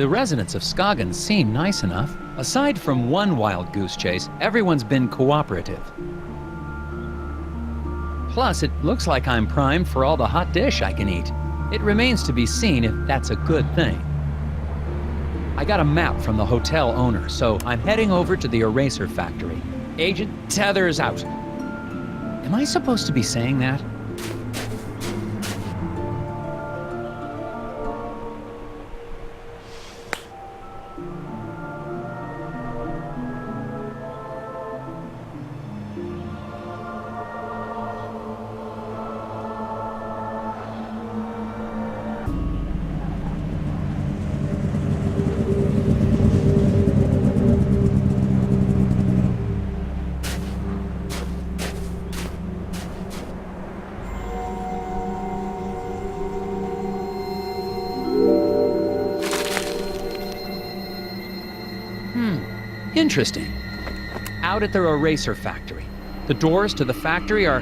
The residents of Scoggins seem nice enough. Aside from one wild goose chase, everyone's been cooperative. Plus, it looks like I'm primed for all the hot dish I can eat. It remains to be seen if that's a good thing. I got a map from the hotel owner, so I'm heading over to the eraser factory. Agent Tethers out. Am I supposed to be saying that? Interesting. Out at the eraser factory. The doors to the factory are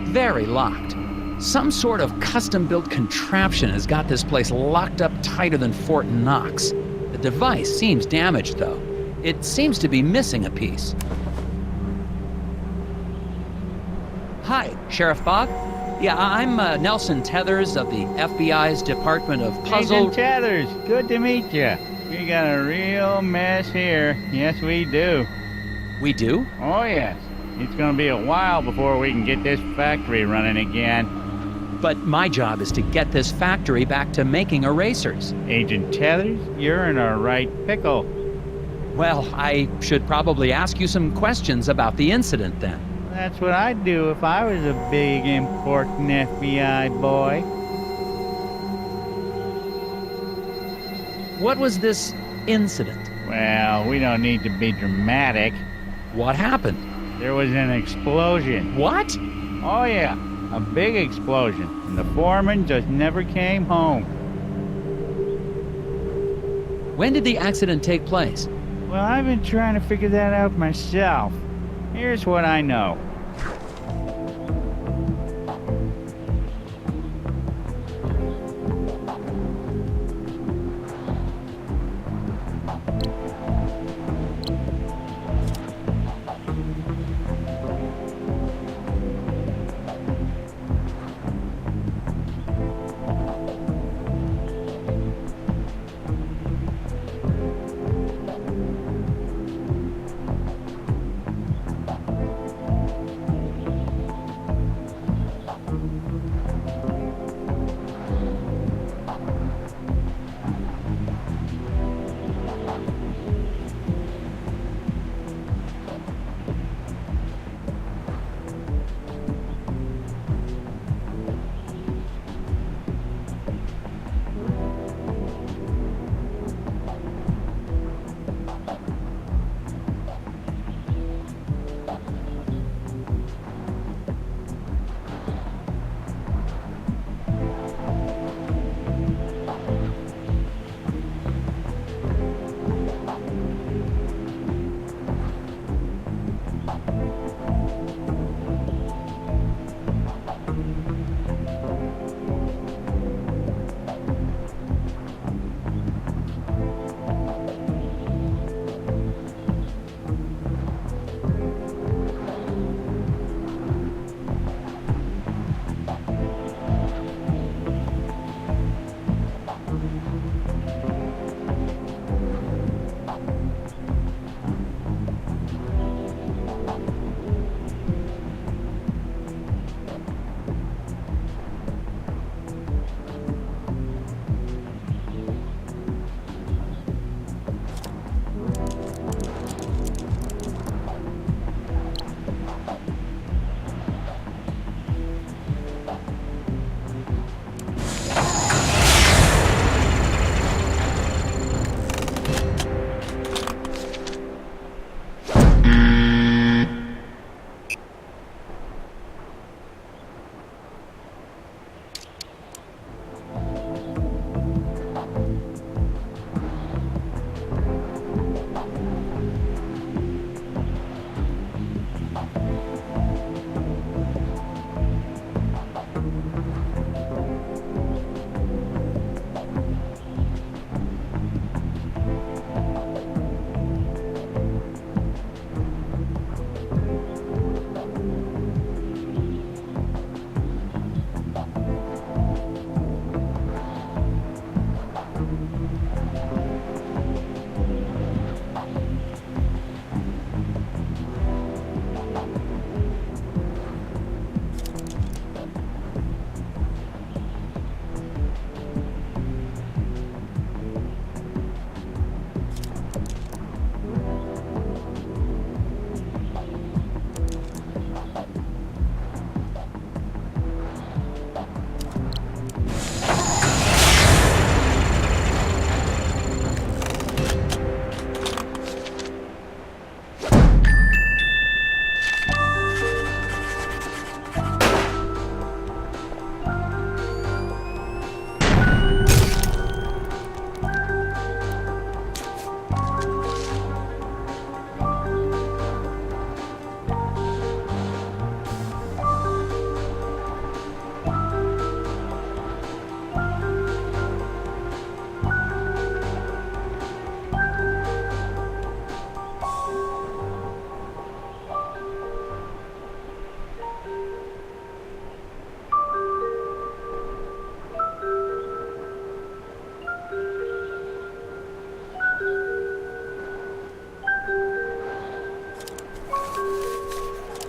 very locked. Some sort of custom-built contraption has got this place locked up tighter than Fort Knox. The device seems damaged, though. It seems to be missing a piece. Hi, Sheriff Bog. Yeah, I'm Nelson Tethers of the FBI's Department of Puzzle... Agent Tethers, good to meet you. We got a real mess here. Yes, we do. We do? Oh, yes. It's gonna be a while before we can get this factory running again. But my job is to get this factory back to making erasers. Agent Tethers, you're in a right pickle. Well, I should probably ask you some questions about the incident then. That's what I'd do if I was a big, important FBI boy. What was this incident? Well, we don't need to be dramatic. What happened? There was an explosion. What? Oh, yeah. A big explosion. And the foreman just never came home. When did the accident take place? Well, I've been trying to figure that out myself. Here's what I know.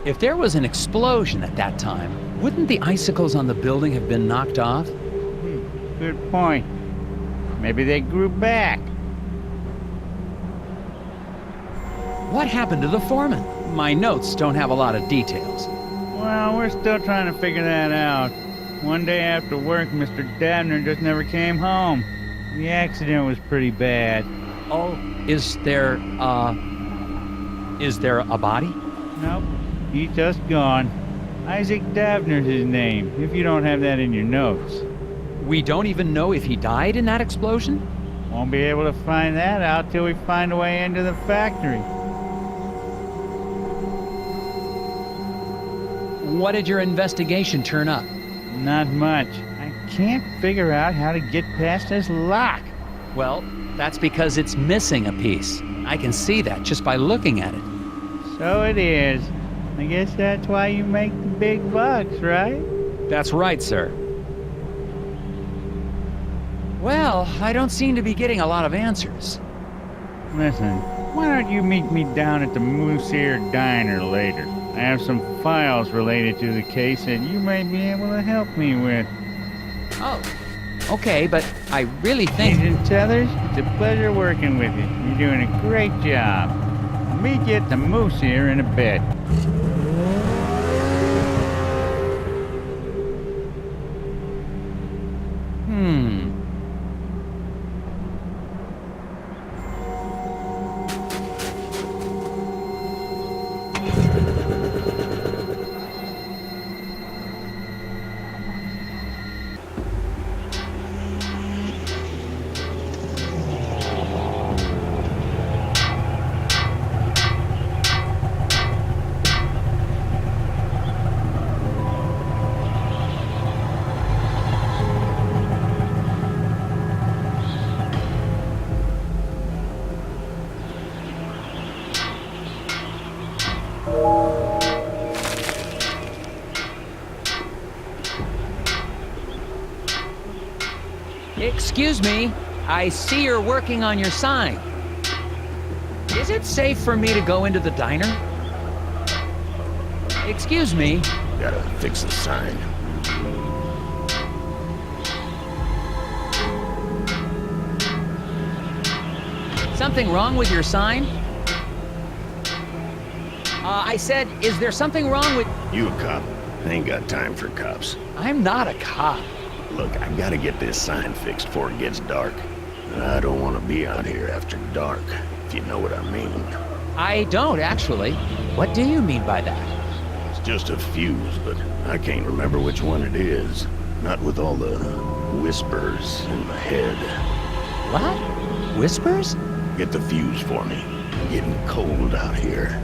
If there was an explosion at that time, wouldn't the icicles on the building have been knocked off? Good point. Maybe they grew back. What happened to the foreman? My notes don't have a lot of details. Well, we're still trying to figure that out. One day after work, Mr. Dabner just never came home. The accident was pretty bad. Oh, is there a body? Nope, he's just gone. Isaac Dabner's his name, if you don't have that in your notes. We don't even know if he died in that explosion? Won't be able to find that out till we find a way into the factory. What did your investigation turn up? Not much. I can't figure out how to get past this lock. Well, that's because it's missing a piece. I can see that just by looking at it. So it is. I guess that's why you make the big bucks, right? That's right, sir. Well, I don't seem to be getting a lot of answers. Listen, why don't you meet me down at the Moosehead Diner later? I have some files related to the case that you may be able to help me with. Oh, okay, but I really think... Agent Tethers, it's a pleasure working with you. You're doing a great job. I'll meet you at the Moose here in a bit. Excuse me, I see you're working on your sign. Is it safe for me to go into the diner? Excuse me. Gotta fix the sign. Something wrong with your sign? I said, is there something wrong with... You a cop? I ain't got time for cops. I'm not a cop. Look, I gotta get this sign fixed before it gets dark. I don't want to be out here after dark, if you know what I mean. I don't, actually. What do you mean by that? It's just a fuse, but I can't remember which one it is. Not with all the whispers in my head. What? Whispers? Get the fuse for me. I'm getting cold out here.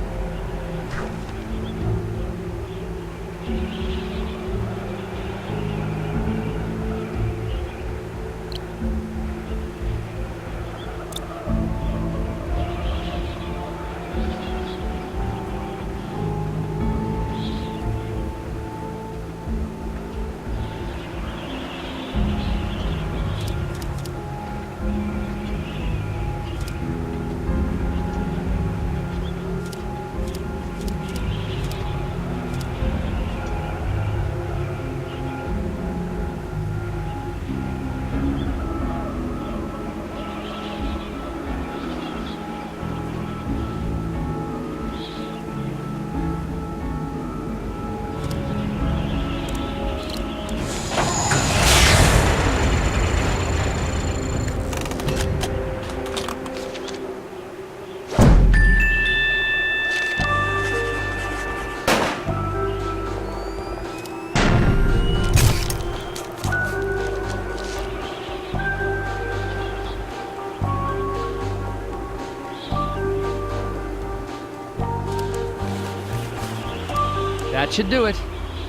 That should do it.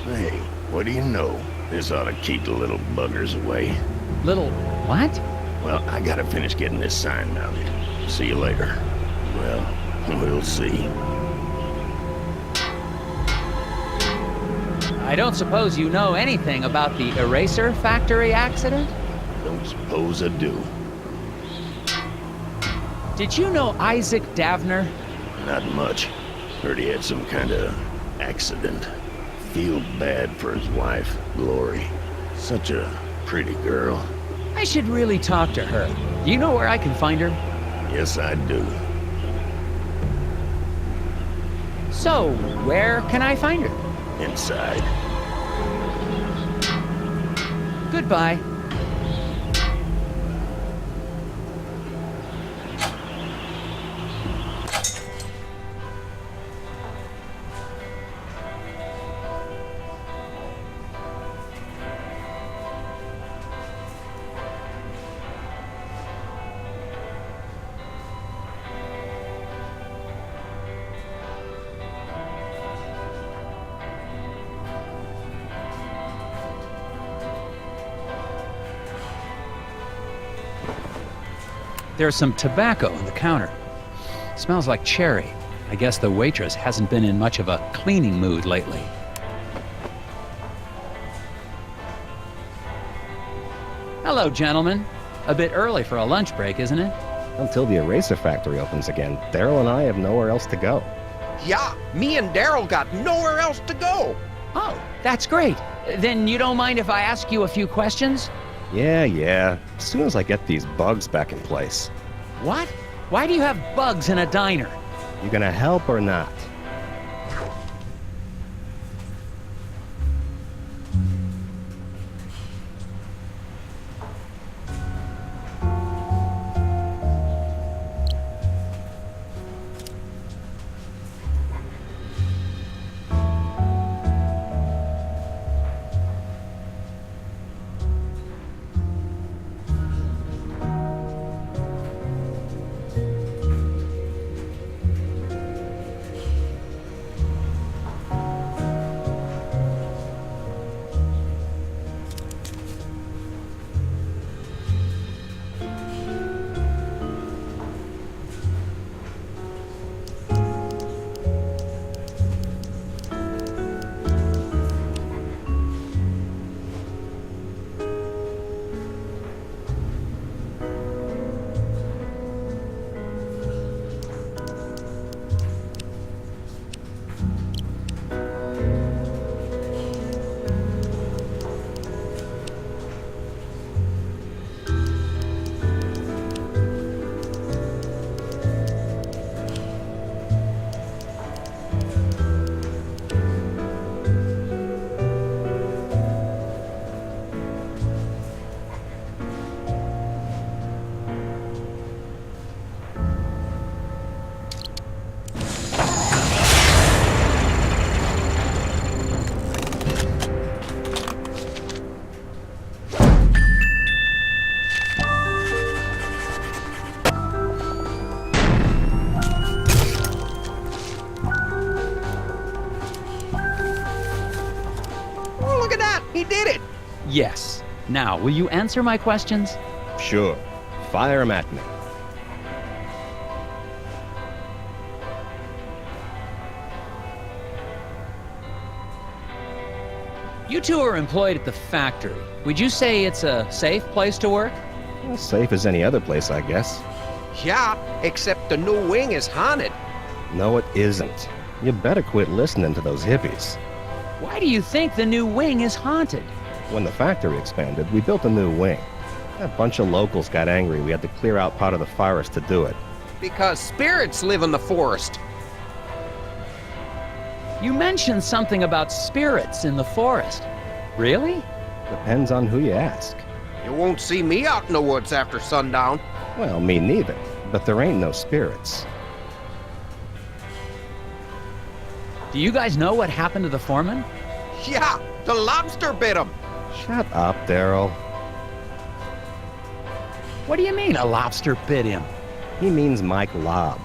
Hey, what do you know? This ought to keep the little buggers away. Little... what? Well, I gotta finish getting this sign mounted. See you later. Well, we'll see. I don't suppose you know anything about the eraser factory accident? Don't suppose I do. Did you know Isaac Davner? Not much. Heard he had some kind of accident. Feel bad for his wife, Lori. Such a pretty girl. I should really talk to her. Do you know where I can find her? Yes, I do. So, where can I find her? Inside. Goodbye. There's some tobacco on the counter. Smells like cherry. I guess the waitress hasn't been in much of a cleaning mood lately. Hello, gentlemen. A bit early for a lunch break, isn't it? Until the eraser factory opens again, Daryl and I have nowhere else to go. Yeah, me and Daryl got nowhere else to go. Oh, that's great. Then you don't mind if I ask you a few questions? Yeah. As soon as I get these bugs back in place. What? Why do you have bugs in a diner? You gonna help or not? He did it! Yes. Now, will you answer my questions? Sure. Fire 'em at me. You two are employed at the factory. Would you say it's a safe place to work? As safe as any other place, I guess. Yeah, except the new wing is haunted. No, it isn't. You better quit listening to those hippies. Why do you think the new wing is haunted? When the factory expanded, we built a new wing. A bunch of locals got angry we had to clear out part of the forest to do it. Because spirits live in the forest. You mentioned something about spirits in the forest. Really? Depends on who you ask. You won't see me out in the woods after sundown. Well, me neither. But there ain't no spirits. Do you guys know what happened to the foreman? Yeah, the lobster bit him. Shut up, Daryl. What do you mean, a lobster bit him? He means Mike Lobb.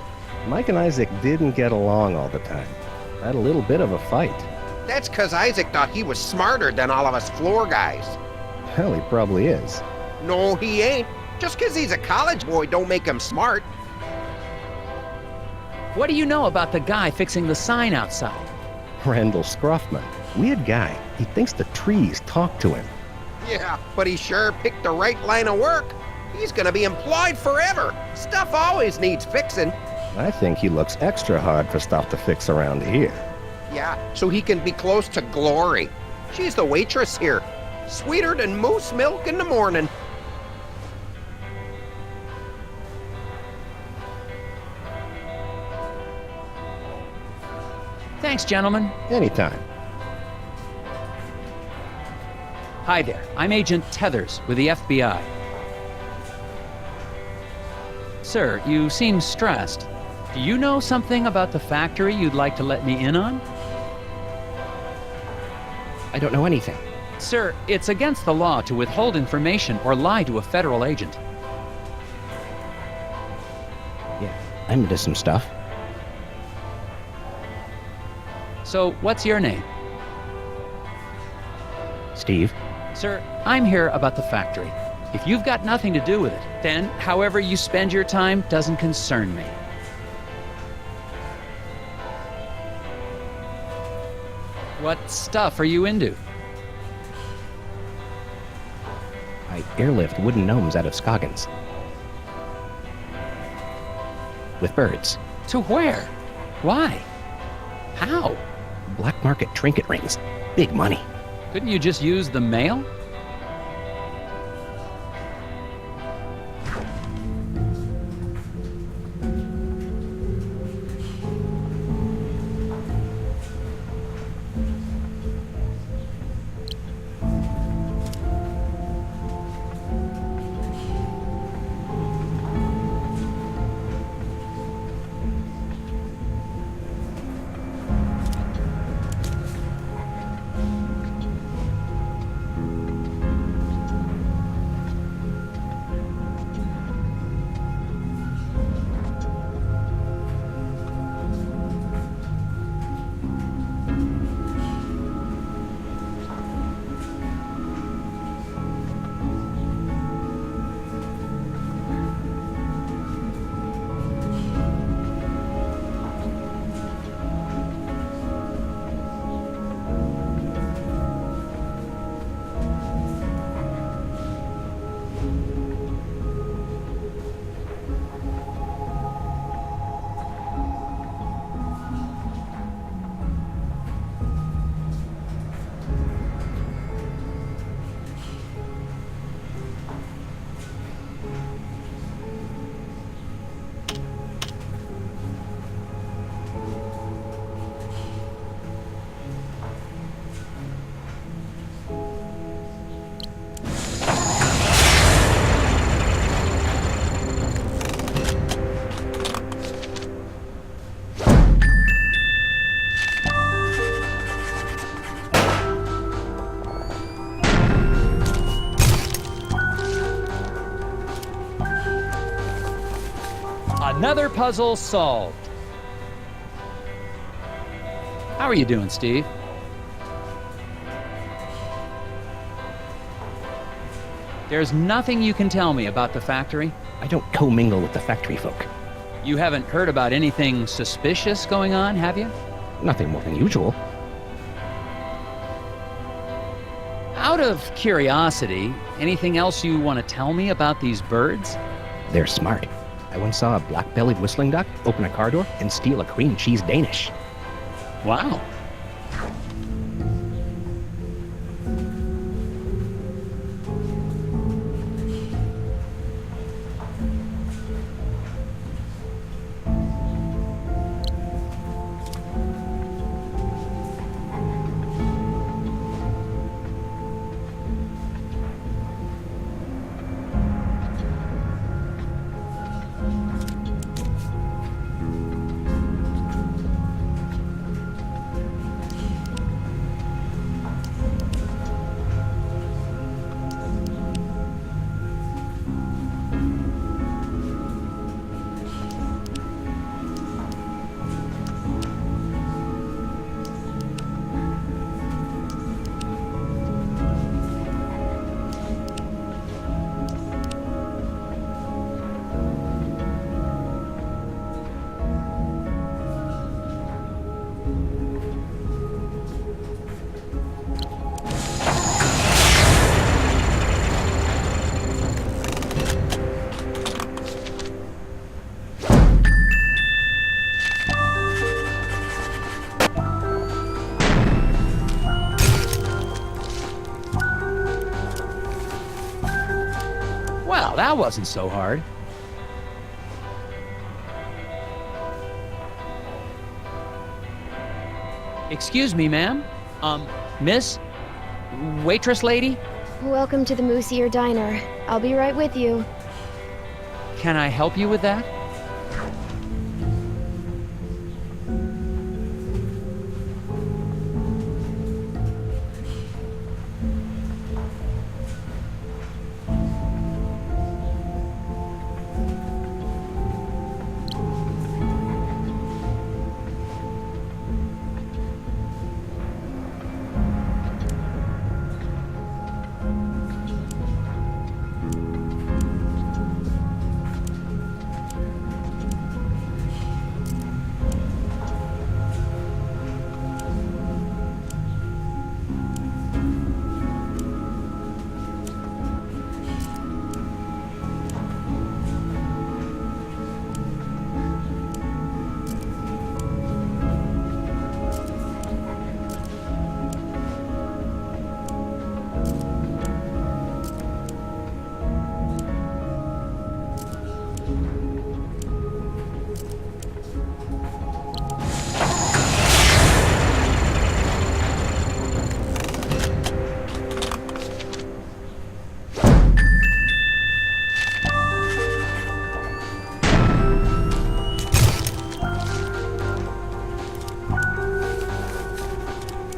Mike and Isaac didn't get along all the time. Had a little bit of a fight. That's 'cause Isaac thought he was smarter than all of us floor guys. Hell, he probably is. No, he ain't. Just 'cause he's a college boy don't make him smart. What do you know about the guy fixing the sign outside? Randall Scruffman. Weird guy. He thinks the trees talk to him. Yeah, but he sure picked the right line of work. He's gonna be employed forever. Stuff always needs fixing. I think he looks extra hard for stuff to fix around here. Yeah, so he can be close to Glory. She's the waitress here. Sweeter than moose milk in the morning. Thanks, gentlemen. Anytime. Hi there. I'm Agent Tethers with the FBI. Sir, you seem stressed. Do you know something about the factory you'd like to let me in on? I don't know anything. Sir, it's against the law to withhold information or lie to a federal agent. Yeah, I'm into some stuff. So, what's your name? Steve, Sir, I'm here about the factory. If you've got nothing to do with it, then however you spend your time doesn't concern me. What stuff are you into? I airlift wooden gnomes out of Scoggins. With birds. To where? Why? How? Black market trinket rings. Big money. Couldn't you just use the mail? Another puzzle solved. How are you doing, Steve? There's nothing you can tell me about the factory? I don't commingle with the factory folk. You haven't heard about anything suspicious going on, have you? Nothing more than usual. Out of curiosity, anything else you want to tell me about these birds? They're smart. I once saw a black-bellied whistling duck open a car door and steal a cream cheese Danish. Wow. Well, that wasn't so hard. Excuse me, ma'am? Miss? Waitress lady? Welcome to the Moosehead Diner. I'll be right with you. Can I help you with that?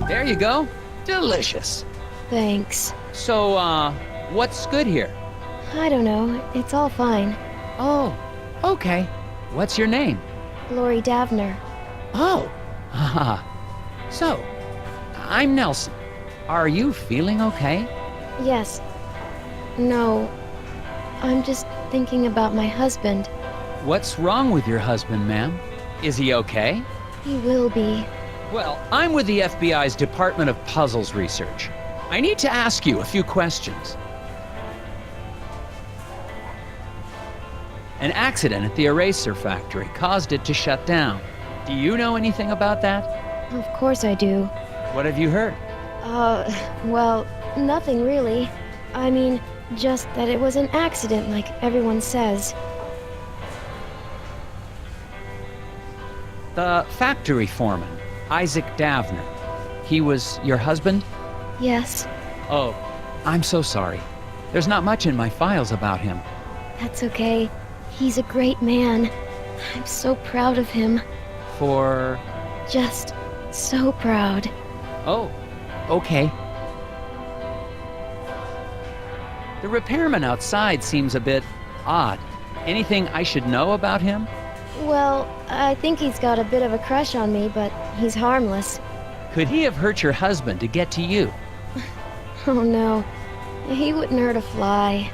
There you go. Delicious. Thanks. So, what's good here? I don't know. It's all fine. Oh, okay. What's your name? Lori Davner. Oh, haha. So, I'm Nelson. Are you feeling okay? Yes. No. I'm just thinking about my husband. What's wrong with your husband, ma'am? Is he okay? He will be. Well, I'm with the FBI's Department of Puzzles Research. I need to ask you a few questions. An accident at the eraser factory caused it to shut down. Do you know anything about that? Of course I do. What have you heard? Well, nothing really. I mean, just that it was an accident like everyone says. The factory foreman, Isaac Davner. He was your husband? Yes, Oh, I'm so sorry. There's not much in my files about him. that's okay. He's a great man. I'm so proud of him. For... Just so proud. Oh, okay. The repairman outside seems a bit odd. Anything I should know about him? Well, I think he's got a bit of a crush on me, but he's harmless. Could he have hurt your husband to get to you? Oh no, he wouldn't hurt a fly.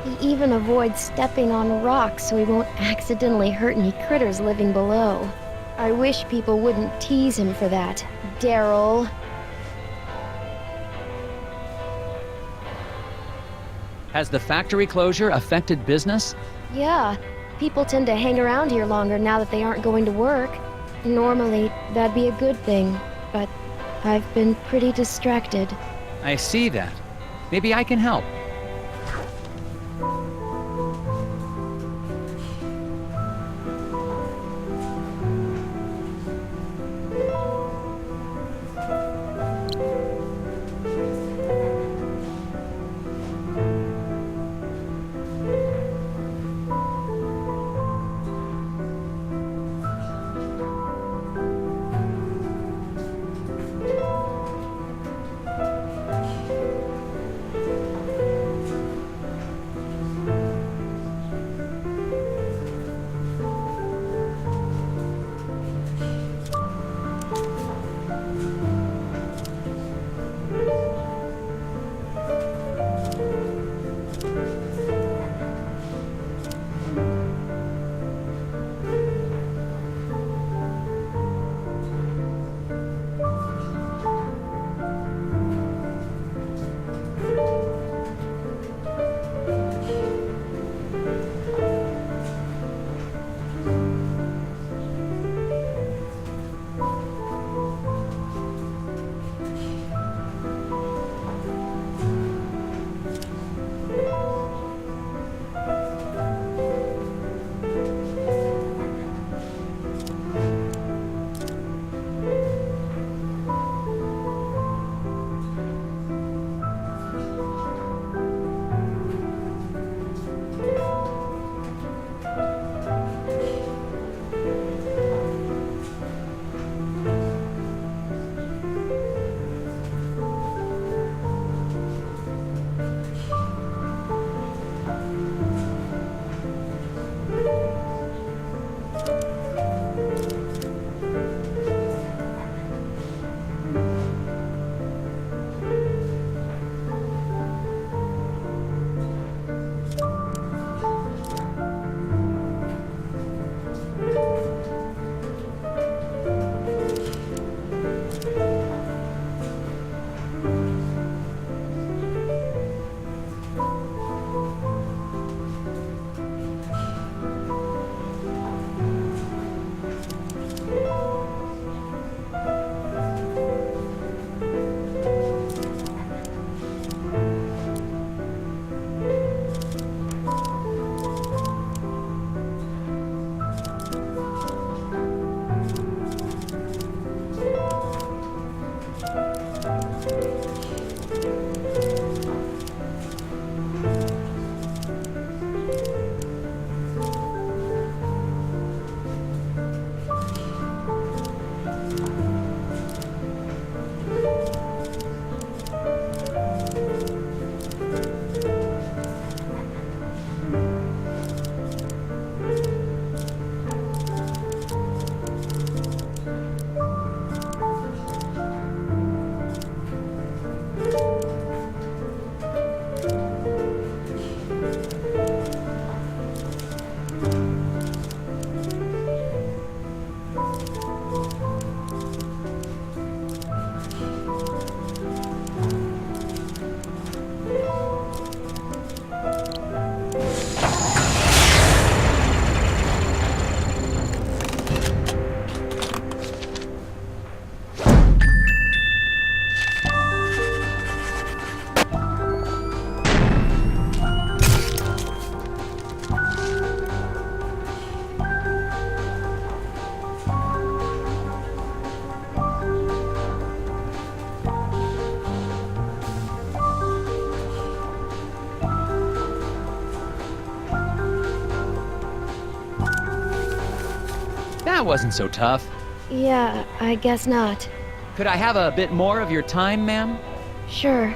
He even avoids stepping on rocks so he won't accidentally hurt any critters living below. I wish people wouldn't tease him for that, Daryl. Has the factory closure affected business? Yeah, people tend to hang around here longer now that they aren't going to work. Normally, that'd be a good thing, but I've been pretty distracted. I see that. Maybe I can help. That wasn't so tough. Yeah, I guess not. Could I have a bit more of your time, ma'am? Sure.